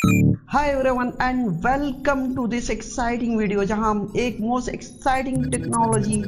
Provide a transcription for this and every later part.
Hi everyone and welcome to this exciting video जहां हम एक most exciting technology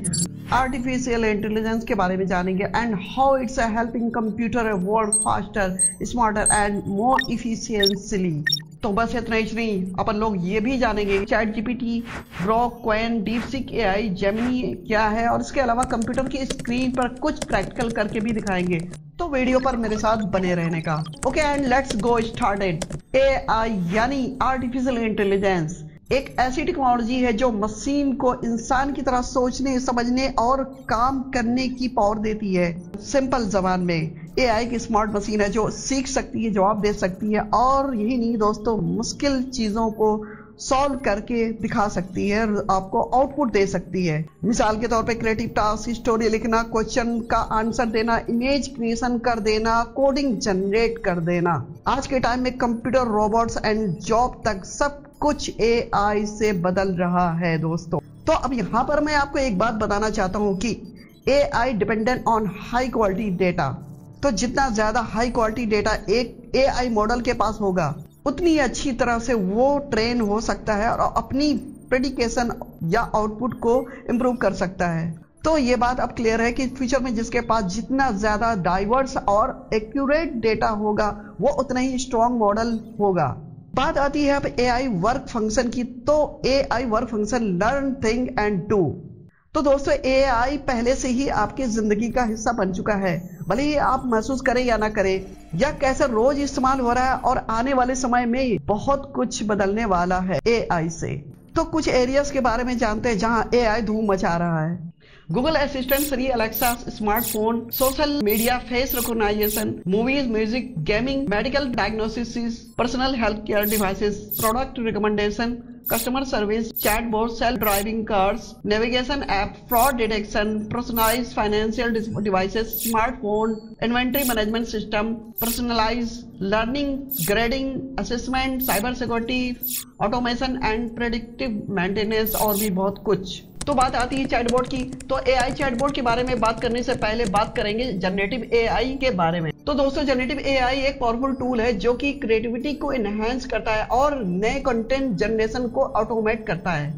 artificial intelligence के बारे में जानेंगे and how it's helping computer work faster smarter and more efficiently. तो बस इतना ही नहीं, अपन लोग ये भी जानेंगे ChatGPT, Grok, Qwen, DeepSeek AI, Gemini क्या है और इसके अलावा कंप्यूटर की स्क्रीन पर कुछ प्रैक्टिकल करके भी दिखाएंगे। तो वीडियो पर मेरे साथ बने रहने का। Okay and let's go started. AI यानी आर्टिफिशियल इंटेलिजेंस एक ऐसी टेक्नोलॉजी है जो मशीन को इंसान की तरह सोचने, समझने और काम करने की पावर देती है। सिंपल जबान में एआई एक स्मार्ट मशीन है जो सीख सकती है, जवाब दे सकती है और यही नहीं दोस्तों, मुश्किल चीजों को सॉल्व करके दिखा सकती है, आपको आउटपुट दे सकती है। मिसाल के तौर पे क्रिएटिव टास्क, स्टोरी लिखना, क्वेश्चन का आंसर देना, इमेज क्रिएशन कर देना, कोडिंग जनरेट कर देना। आज के टाइम में कंप्यूटर, रोबोट्स एंड जॉब तक सब कुछ एआई से बदल रहा है दोस्तों। तो अब यहाँ पर मैं आपको एक बात बताना चाहता हूँ कि AI dependent on high quality data. तो जितना ज्यादा हाई क्वालिटी डेटा एक एआई मॉडल के पास होगा उतनी अच्छी तरह से वो ट्रेन हो सकता है और अपनी प्रेडिकेशन या आउटपुट को इंप्रूव कर सकता है। तो ये बात अब क्लियर है कि फ्यूचर में जिसके पास जितना ज्यादा डाइवर्स और एक्यूरेट डेटा होगा वो उतना ही स्ट्रॉन्ग मॉडल होगा। बात आती है अब एआई वर्क फंक्शन की। तो AI work function learn, think and do. तो दोस्तों एआई पहले से ही आपकी जिंदगी का हिस्सा बन चुका है, भले ही आप महसूस करें या ना करें, या कैसे रोज इस्तेमाल हो रहा है और आने वाले समय में बहुत कुछ बदलने वाला है एआई से। तो कुछ एरियाज के बारे में जानते हैं जहां एआई धूम मचा रहा है। Google assistant, Siri, Alexa, smartphone, social media, face recognition, movies, music, gaming, medical diagnosis, personal health care devices, product recommendation, customer service, chatbot, self driving cars, navigation app, fraud detection, personalised financial devices, smartphone, inventory management system, personalised learning, grading, assessment, cyber security, automation and predictive maintenance और भी बहुत कुछ। तो बात आती है chatbot की। तो एआई चैटबॉट के बारे में बात करने से पहले बात करेंगे जनरेटिव एआई के बारे में। तो दोस्तों जनरेटिव एआई एक पावरफुल टूल है जो कि क्रिएटिविटी को एनहांस करता है और नए कंटेंट जनरेशन को ऑटोमेट करता है।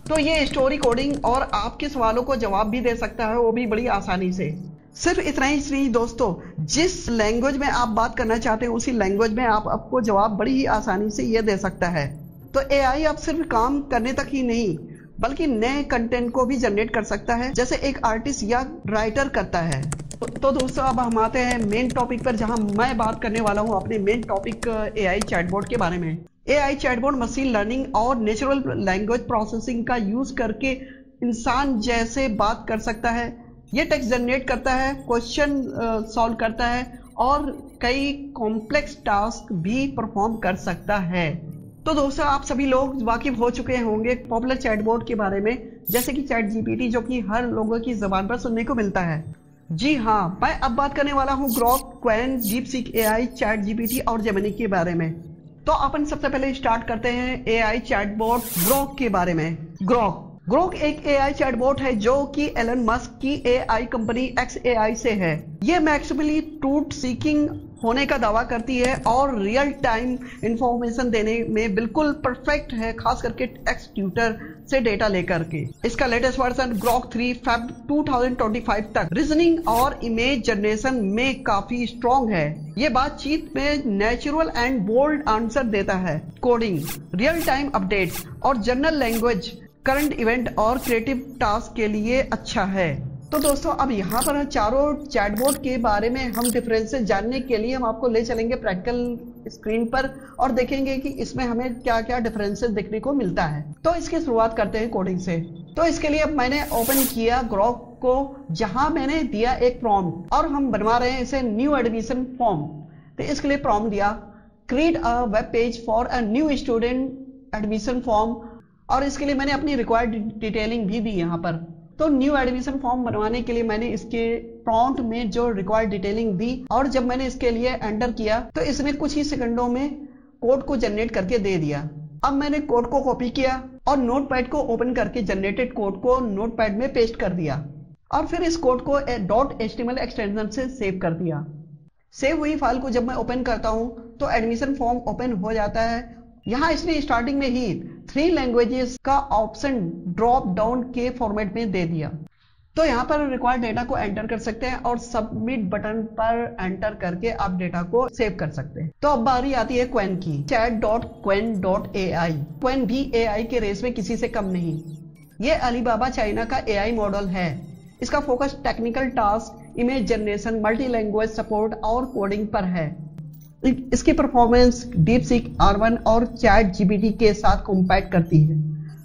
तो ये स्टोरी, कोडिंग और आपके सवालों को जवाब भी दे सकता है, वो भी बड़ी आसानी से। सिर्फ इतना ही नहीं दोस्तों, जिस लैंग्वेज में आप बात करना चाहते हैं उसी लैंग्वेज में आपको जवाब बड़ी ही आसानी से ये दे सकता है। तो एआई अब सिर्फ काम करने तक ही नहीं बल्कि नए कंटेंट को भी जनरेट कर सकता है, जैसे एक आर्टिस्ट या राइटर करता है। तो दोस्तों अब हम आते हैं मेन टॉपिक पर, जहां मैं बात करने वाला हूं अपने मेन टॉपिक एआई चैटबॉट के बारे में। एआई चैटबॉट मशीन लर्निंग और नेचुरल लैंग्वेज प्रोसेसिंग का यूज करके इंसान जैसे बात कर सकता है। ये टेक्स्ट जनरेट करता है, क्वेश्चन सॉल्व करता है और कई कॉम्प्लेक्स टास्क भी परफॉर्म कर सकता है। तो दोस्तों आप सभी लोग वाकिफ हो चुके होंगे पॉपुलर चैटबॉट के बारे में, जैसे कि चैट जीपीटी, जो कि हर लोगों की जबान पर सुनने को मिलता है। जी हाँ, मैं अब बात करने वाला हूँ Grok, Qwen, DeepSeek AI, ChatGPT और जेमिनी के बारे में। तो अपन सबसे पहले स्टार्ट करते हैं एआई चैटबॉट ग्रॉक के बारे में। ग्रॉक एक एआई चैटबॉट है जो कि एलन मस्क की एआई कंपनी XAI से है। ये मैक्सिमली ट्रूथ सीकिंग होने का दावा करती है और रियल टाइम इंफॉर्मेशन देने में बिल्कुल परफेक्ट है, खास करके टेक्स्ट ट्यूटर से डेटा लेकर के। इसका लेटेस्ट वर्जन ग्रॉक 3 Feb 2025 तक रीजनिंग और इमेज जनरेशन में काफी स्ट्रॉन्ग है। ये बातचीत में नेचुरल एंड बोल्ड आंसर देता है। कोडिंग, रियल टाइम अपडेट्स और जनरल लैंग्वेज, करंट इवेंट और क्रिएटिव टास्क के लिए अच्छा है। तो दोस्तों अब यहाँ पर चारों चैटबॉट के बारे में हम डिफरेंसेस जानने के लिए हम आपको ले चलेंगे प्रैक्टिकल स्क्रीन पर और देखेंगे कि इसमें हमें क्या क्या डिफरेंसेस देखने को मिलता है। तो इसकी शुरुआत करते हैं कोडिंग से। तो इसके लिए अब मैंने ओपन किया ग्रॉक को, जहां मैंने दिया एक प्रॉम्प्ट और हम बनवा रहे हैं इसे न्यू एडमिशन फॉर्म। तो इसके लिए प्रॉम्प्ट दिया create a web page for a new student admission form और इसके लिए मैंने अपनी रिक्वायर्ड डिटेलिंग भी दी यहाँ पर। तो न्यू एडमिशन फॉर्म बनवाने के लिए मैंने इसके प्रॉम्प्ट में जो रिक्वायर्ड डिटेलिंग दी और जब मैंने इसके लिए एंटर किया तो इसने कुछ ही सेकंडों में कोड को जनरेट करके दे दिया। अब मैंने कोड को कॉपी किया और नोटपैड को ओपन करके जनरेटेड कोड को नोटपैड में पेस्ट कर दिया और फिर इस कोड को .html एक्सटेंशन से सेव कर दिया। सेव हुई फाइल को जब मैं ओपन करता हूं तो एडमिशन फॉर्म ओपन हो जाता है। यहाँ इसने स्टार्टिंग में ही 3 लैंग्वेजेस का ऑप्शन ड्रॉप डाउन के फॉर्मेट में दे दिया। तो यहाँ पर रिक्वायर्ड डेटा को एंटर कर सकते हैं और सबमिट बटन पर एंटर करके आप डेटा को सेव कर सकते हैं। तो अब बारी आती है क्वेन की। chat.quen.ai। क्वेन भी AI के रेस में किसी से कम नहीं। ये अलीबाबा चाइना का AI मॉडल है। इसका focus technical task, image generation, multi language support और कोडिंग पर है। इसकी परफॉर्मेंस DeepSeek R1 और ChatGPT के साथ कॉम्पैट करती है,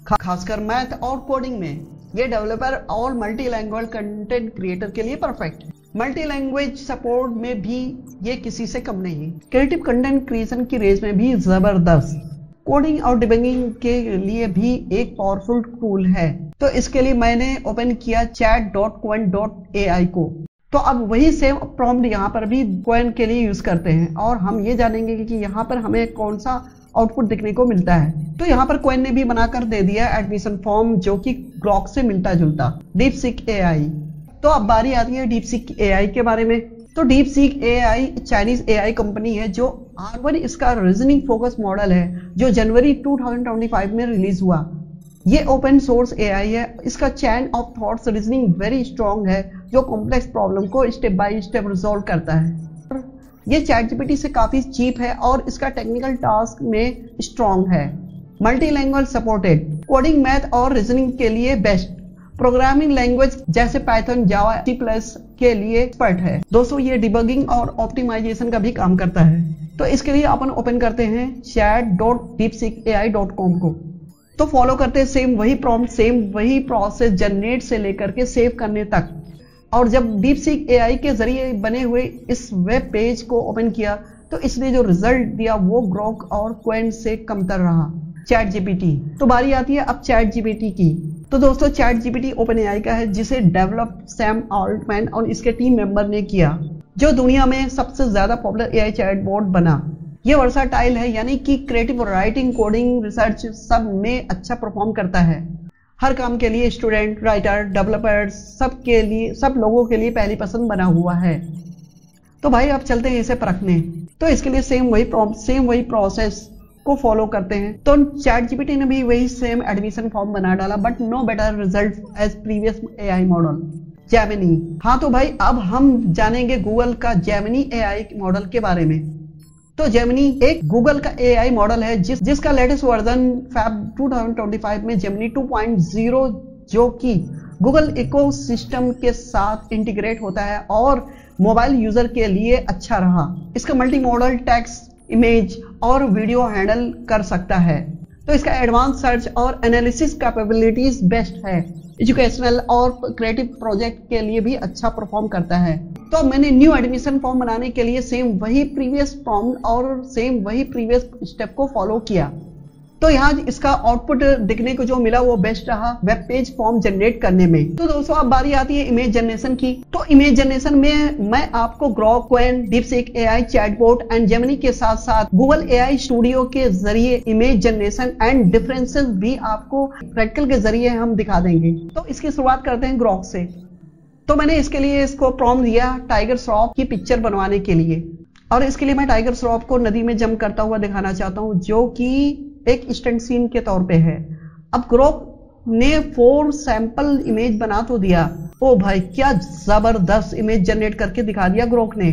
खासकर मैथ और कोडिंग में। ये डेवलपर और मल्टी लैंग्वेज कंटेंट क्रिएटर के लिए परफेक्ट है। मल्टी लैंग्वेज सपोर्ट में भी ये किसी से कम नहीं है। क्रिएटिव कंटेंट क्रिएशन की रेस में भी जबरदस्त। कोडिंग और डिबगिंग के लिए भी एक पावरफुल टूल है। तो इसके लिए मैंने ओपन किया chat.quen.ai को। तो अब वही सेम प्रॉम्प्ट यहाँ पर भी क्वेन के लिए यूज करते हैं और हम ये जानेंगे कि यहाँ पर हमें कौन सा आउटपुट देखने को मिलता है। तो यहाँ पर क्वेन ने भी बनाकर दे दिया एडमिशन फॉर्म जो कि ग्रॉक से मिलता जुलता, DeepSeek AI। तो अब बारी आती है DeepSeek AI के बारे में। तो DeepSeek AI Chinese AI company है जो R1 इसका रीजनिंग फोकस मॉडल है जो जनवरी 2025 में रिलीज हुआ। ये ओपन सोर्स AI है। इसका chain of thoughts reasoning very strong है जो कॉम्प्लेक्स प्रॉब्लम को स्टेप बाय स्टेप रिजॉल्व करता है। ये ChatGPT से काफी चीप है और इसका टेक्निकल टास्क में स्ट्रॉन्ग है। Multi language supported, coding, math और रीजनिंग के लिए बेस्ट। प्रोग्रामिंग लैंग्वेज जैसे पाइथन, जावा, C++ के लिए एक्सपर्ट है। दोस्तों ये डिबगिंग और ऑप्टिमाइजेशन का भी काम करता है। तो इसके लिए अपन ओपन करते हैं chat.deepseekai.com को। तो फॉलो करते हैं सेम वही प्रॉम्प्ट, सेम वही प्रोसेस जनरेट से लेकर के सेव करने तक। और जब DeepSeek AI के जरिए बने हुए इस वेब पेज को ओपन किया तो इसने जो रिजल्ट दिया वो ग्रॉक और क्वेन से कमतर रहा, ChatGPT। तो बारी आती है अब ChatGPT की। तो दोस्तों ChatGPT OpenAI का है जिसे डेवलप सैम ऑल्टमैन और इसके टीम मेंबर ने किया, जो दुनिया में सबसे ज्यादा पॉपुलर AI चैटबॉट बना। ये वर्साटाइल है, यानी कि क्रिएटिव राइटिंग, कोडिंग, रिसर्च सब में अच्छा परफॉर्म करता है। हर काम के लिए स्टूडेंट, राइटर, डेवलपर्स सब लोगों के लिए पहली पसंद बना हुआ है। तो भाई अब चलते हैं इसे परखने। तो इसके लिए सेम वही प्रॉम्प्ट, सेम वही प्रोसेस को फॉलो करते हैं। तो ChatGPT ने भी वही सेम एडमिशन फॉर्म बना डाला, but no better result as previous AI model Gemini। हाँ तो भाई अब हम जानेंगे गूगल का Gemini AI मॉडल के बारे में। तो Gemini एक गूगल का AI मॉडल है जिसका लेटेस्ट वर्जन Feb 2025 में Gemini 2.0 जो कि गूगल इकोसिस्टम के साथ इंटीग्रेट होता है और मोबाइल यूजर के लिए अच्छा रहा। इसका मल्टी मॉडल टेक्स्ट, इमेज और वीडियो हैंडल कर सकता है। तो इसका एडवांस सर्च और एनालिसिस कैपेबिलिटीज बेस्ट है। एजुकेशनल और क्रिएटिव प्रोजेक्ट के लिए भी अच्छा परफॉर्म करता है। तो मैंने न्यू एडमिशन फॉर्म बनाने के लिए सेम वही प्रीवियस प्रॉम्प्ट और सेम वही प्रीवियस स्टेप को फॉलो किया। तो यहाँ इसका आउटपुट दिखने को जो मिला वो बेस्ट रहा वेब पेज फॉर्म जनरेट करने में। तो दोस्तों अब बारी आती है इमेज जनरेशन की। तो इमेज जनरेशन में मैं आपको Grok, Qwen, DeepSeek AI chatbot and Gemini के साथ साथ गूगल AI स्टूडियो के जरिए इमेज जनरेशन एंड डिफरेंसेस भी आपको प्रैक्टिकल के जरिए हम दिखा देंगे। तो इसकी शुरुआत करते हैं ग्रॉक से। तो मैंने इसके लिए इसको प्रॉम्प्ट दिया टाइगर श्रॉफ की पिक्चर बनवाने के लिए, और इसके लिए मैं टाइगर श्रॉफ को नदी में जंप करता हुआ दिखाना चाहता हूँ जो कि एक स्टंट सीन के तौर पे है। अब ग्रॉक ने 4 सैंपल इमेज बना तो दिया। ओ भाई क्या जबरदस्त इमेज जनरेट करके दिखा दिया ग्रॉक ने।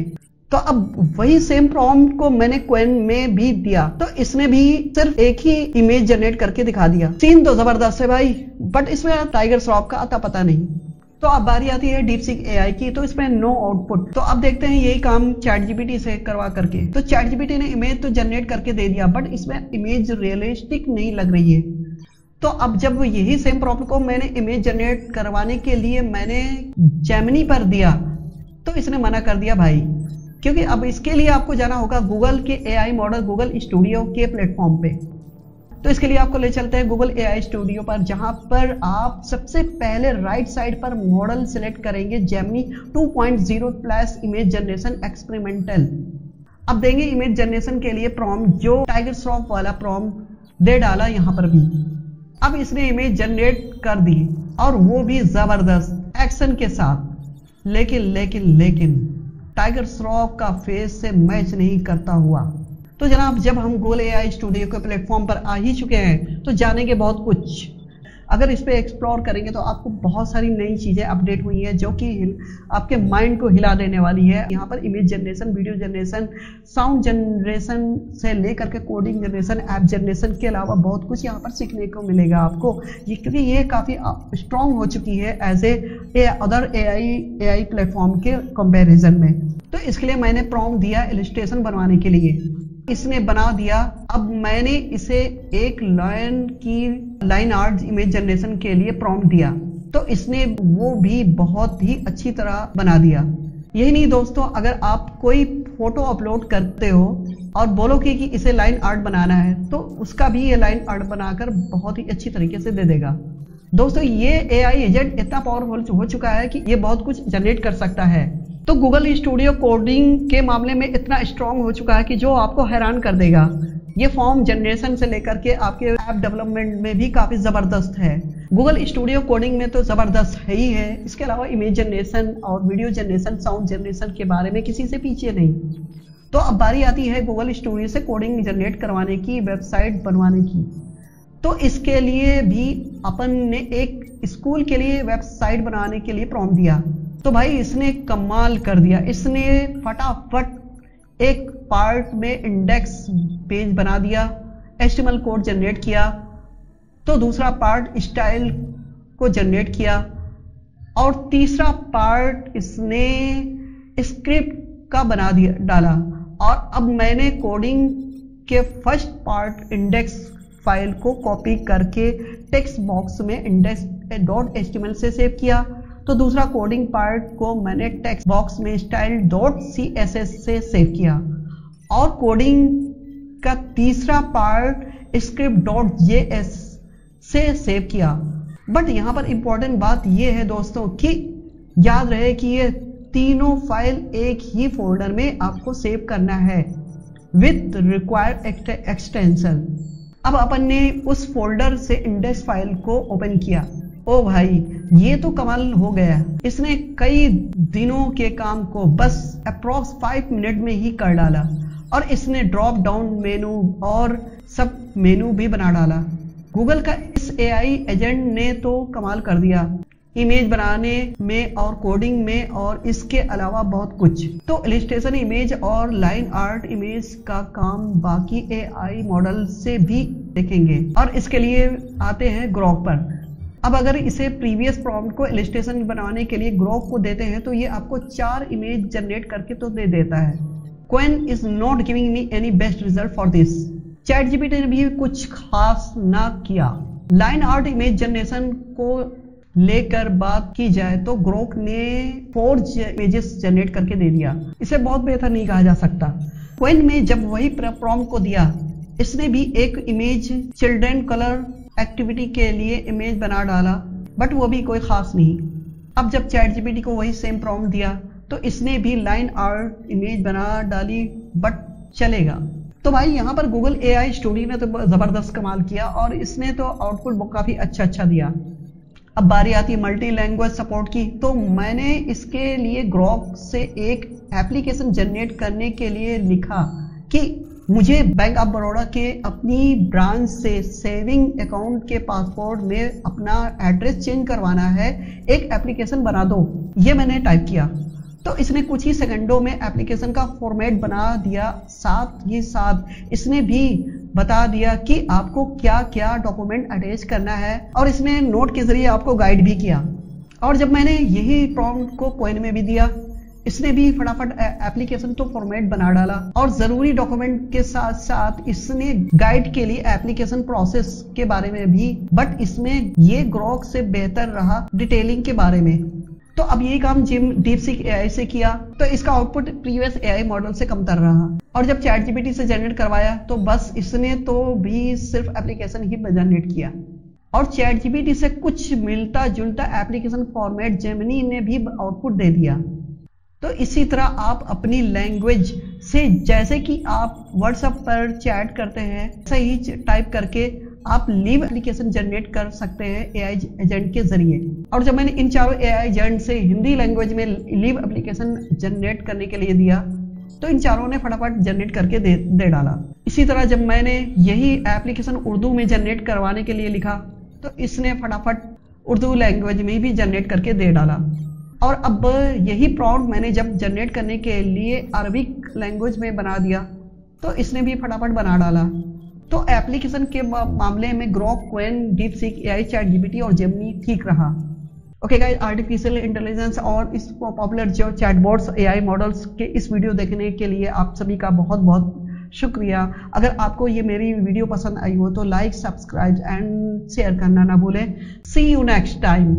तो अब वही सेम प्रॉम्प्ट को मैंने क्वेन में भी दिया, तो इसने भी सिर्फ एक ही इमेज जनरेट करके दिखा दिया। सीन तो जबरदस्त है भाई, बट इसमें टाइगर श्रॉफ का अता पता नहीं। तो अब बारी आती है DeepSeek AI की। तो इसमें नो आउटपुट। तो अब देखते हैं यही काम ChatGPT से करवा करके। तो ChatGPT ने इमेज तो जनरेट करके दे दिया, बट इसमें इमेज रियलिस्टिक नहीं लग रही है। तो अब जब यही सेम प्रॉम्प्ट को मैंने इमेज जनरेट करवाने के लिए मैंने Gemini पर दिया तो इसने मना कर दिया भाई, क्योंकि अब इसके लिए आपको जाना होगा गूगल के AI मॉडल गूगल स्टूडियो के प्लेटफॉर्म पे। तो इसके लिए आपको ले चलते हैं गूगल AI स्टूडियो पर, जहां पर आप सबसे पहले राइट साइड पर मॉडल सिलेक्ट करेंगे Gemini 2.0 plus image generation experimental. अब देंगे इमेज जनरेशन के लिए प्रॉम्प्ट जो टाइगर श्रॉफ वाला प्रॉम्प्ट दे डाला यहां पर भी। अब इसने इमेज जनरेट कर दी और वो भी जबरदस्त एक्शन के साथ। लेकिन टाइगर श्रॉफ का फेस से मैच नहीं करता हुआ। तो जनाब, जब हम गूगल AI स्टूडियो के प्लेटफॉर्म पर आ ही चुके हैं तो जानेंगे बहुत कुछ। अगर इस पे एक्सप्लोर करेंगे तो आपको बहुत सारी नई चीज़ें अपडेट हुई हैं जो कि आपके माइंड को हिला देने वाली है। यहाँ पर image generation, video generation, sound generation से लेकर के कोडिंग जनरेशन, ऐप जनरेशन के अलावा बहुत कुछ यहाँ पर सीखने को मिलेगा आपको, क्योंकि ये काफ़ी स्ट्रॉन्ग हो चुकी है as a other AI platform के कंपैरिजन में। तो इसके लिए मैंने प्रॉम्प्ट दिया इलस्ट्रेशन बनवाने के लिए, इसने बना दिया। अब मैंने इसे एक लाइन आर्ट इमेज जनरेशन के लिए प्रॉम्प्ट दिया तो इसने वो भी बहुत ही अच्छी तरह बना दिया। यही नहीं दोस्तों, अगर आप कोई फोटो अपलोड करते हो और बोलो कि इसे लाइन आर्ट बनाना है तो उसका भी ये लाइन आर्ट बनाकर बहुत ही अच्छी तरीके से दे देगा। दोस्तों, ये AI एजेंट इतना पावरफुल हो चुका है कि ये बहुत कुछ जनरेट कर सकता है। तो गूगल स्टूडियो कोडिंग के मामले में इतना स्ट्रांग हो चुका है कि जो आपको हैरान कर देगा। ये फॉर्म जनरेशन से लेकर के आपके ऐप डेवलपमेंट में भी काफी जबरदस्त है। गूगल स्टूडियो कोडिंग में तो जबरदस्त है ही है, इसके अलावा इमेज जनरेशन और वीडियो जनरेशन, साउंड जनरेशन के बारे में किसी से पीछे नहीं। तो अब बारी आती है गूगल स्टूडियो से कोडिंग जनरेट करवाने की, वेबसाइट बनवाने की। तो इसके लिए भी अपन ने एक स्कूल के लिए वेबसाइट बनाने के लिए प्रॉम्प्ट दिया। तो भाई इसने कमाल कर दिया, इसने फटाफट एक पार्ट में इंडेक्स पेज बना दिया, HTML कोड जनरेट किया, तो दूसरा पार्ट स्टाइल को जनरेट किया और तीसरा पार्ट इसने स्क्रिप्ट का बना डाला। और अब मैंने कोडिंग के फर्स्ट पार्ट इंडेक्स फाइल को कॉपी करके टेक्स्ट बॉक्स में index.html से सेव किया, तो दूसरा कोडिंग पार्ट को मैंने टेक्स्ट बॉक्स में style.css से सेव किया और कोडिंग का तीसरा पार्ट script.js से सेव किया। बट यहाँ पर इंपॉर्टेंट बात यह है दोस्तों कि याद रहे कि ये तीनों फाइल एक ही फोल्डर में आपको सेव करना है विथ रिक्वायर्ड एक्सटेंशन। अब अपन ने उस फोल्डर से इंडेक्स फाइल को ओपन किया। ओ भाई, ये तो कमाल हो गया, इसने कई दिनों के काम को बस अप्रॉक्स 5 मिनट में ही कर डाला और इसने ड्रॉप डाउन मेनू और सब मेनू भी बना डाला। गूगल का इस AI एजेंट ने तो कमाल कर दिया इमेज बनाने में और कोडिंग में, और इसके अलावा बहुत कुछ। तो इलस्ट्रेशन इमेज और लाइन आर्ट इमेज का काम बाकी AI मॉडल से भी देखेंगे। और इसके लिए आते हैं ग्रोक पर। अब अगर इसे प्रीवियस प्रॉम्प्ट को इलस्ट्रेशन बनाने के लिए ग्रोक को देते हैं तो ये आपको 4 इमेज जनरेट करके तो दे देता है। Qwen is not giving me any best result for this. ChatGPT ने भी कुछ खास ना किया। लाइन आर्ट इमेज जनरेशन को लेकर बात की जाए तो ग्रोक ने 4 इमेजेस जनरेट करके दे दिया, इसे बहुत बेहतर नहीं कहा जा सकता। क्वेन में जब वही प्रॉम्प्ट को दिया, इसने भी एक इमेज चिल्ड्रन कलर एक्टिविटी के लिए इमेज बना डाला, बट वो भी कोई खास नहीं। अब जब ChatGPT को वही सेम प्रॉम्प्ट दिया तो इसने भी लाइन आर्ट इमेज बना डाली, बट चलेगा। तो भाई यहाँ पर गूगल AI स्टूडियो ने तो जबरदस्त कमाल किया और इसने तो आउटपुट काफी अच्छा दिया। अब बारी आती है मल्टी लैंग्वेज सपोर्ट की। तो मैंने इसके लिए ग्रोक से एक एप्लीकेशन जनरेट करने के लिए लिखा कि मुझे बैंक ऑफ बड़ौदा के अपनी ब्रांच से सेविंग अकाउंट के पासवर्ड में अपना एड्रेस चेंज करवाना है, एक एप्लीकेशन बना दो। ये मैंने टाइप किया तो इसने कुछ ही सेकंडों में एप्लीकेशन का फॉर्मेट बना दिया। साथ ही साथ इसने भी बता दिया कि आपको क्या क्या डॉक्यूमेंट अटैच करना है और इसने नोट के जरिए आपको गाइड भी किया। और जब मैंने यही प्रॉम्प्ट को क्वेन में भी दिया, इसने भी फटाफट एप्लीकेशन तो फॉर्मेट बना डाला और जरूरी डॉक्यूमेंट के साथ साथ इसने गाइड के लिए एप्लीकेशन प्रोसेस के बारे में भी, बट इसमें ये ग्रोक से बेहतर रहा डिटेलिंग के बारे में। तो अब यही काम DeepSeek AI से किया तो इसका आउटपुट प्रीवियस AI मॉडल से कमतर रहा। और जब ChatGPT से जनरेट करवाया तो बस इसने तो भी सिर्फ एप्लीकेशन ही जनरेट किया और ChatGPT से कुछ मिलता जुलता एप्लीकेशन फॉर्मेट जेमिनी ने भी आउटपुट दे दिया। तो इसी तरह आप अपनी लैंग्वेज से, जैसे कि आप WhatsApp पर चैट करते हैं, ऐसा ही टाइप करके आप लिव एप्लीकेशन जनरेट कर सकते हैं एआई एजेंट के जरिए। और जब मैंने इन चारों एआई एजेंट से हिंदी लैंग्वेज में लिव एप्लीकेशन जनरेट करने के लिए दिया तो इन चारों ने फटाफट जनरेट करके दे डाला। इसी तरह जब मैंने यही एप्लीकेशन उर्दू में जनरेट करवाने के लिए लिखा तो इसने फटाफट उर्दू लैंग्वेज में भी जनरेट करके दे डाला। और अब यही प्रॉम्प्ट मैंने जब जनरेट करने के लिए अरबिक लैंग्वेज में बना दिया तो इसने भी फटाफट बना डाला। तो एप्लीकेशन के मामले में Grok, Qwen, DeepSeek, AI, ChatGPT और जेमिनी ठीक रहा। ओके गाइस, आर्टिफिशियल इंटेलिजेंस और इस पॉपुलर जो चैटबॉट्स एआई मॉडल्स के इस वीडियो देखने के लिए आप सभी का बहुत बहुत शुक्रिया। अगर आपको ये मेरी वीडियो पसंद आई हो तो लाइक, सब्सक्राइब एंड शेयर करना ना भूलें। सी यू नेक्स्ट टाइम।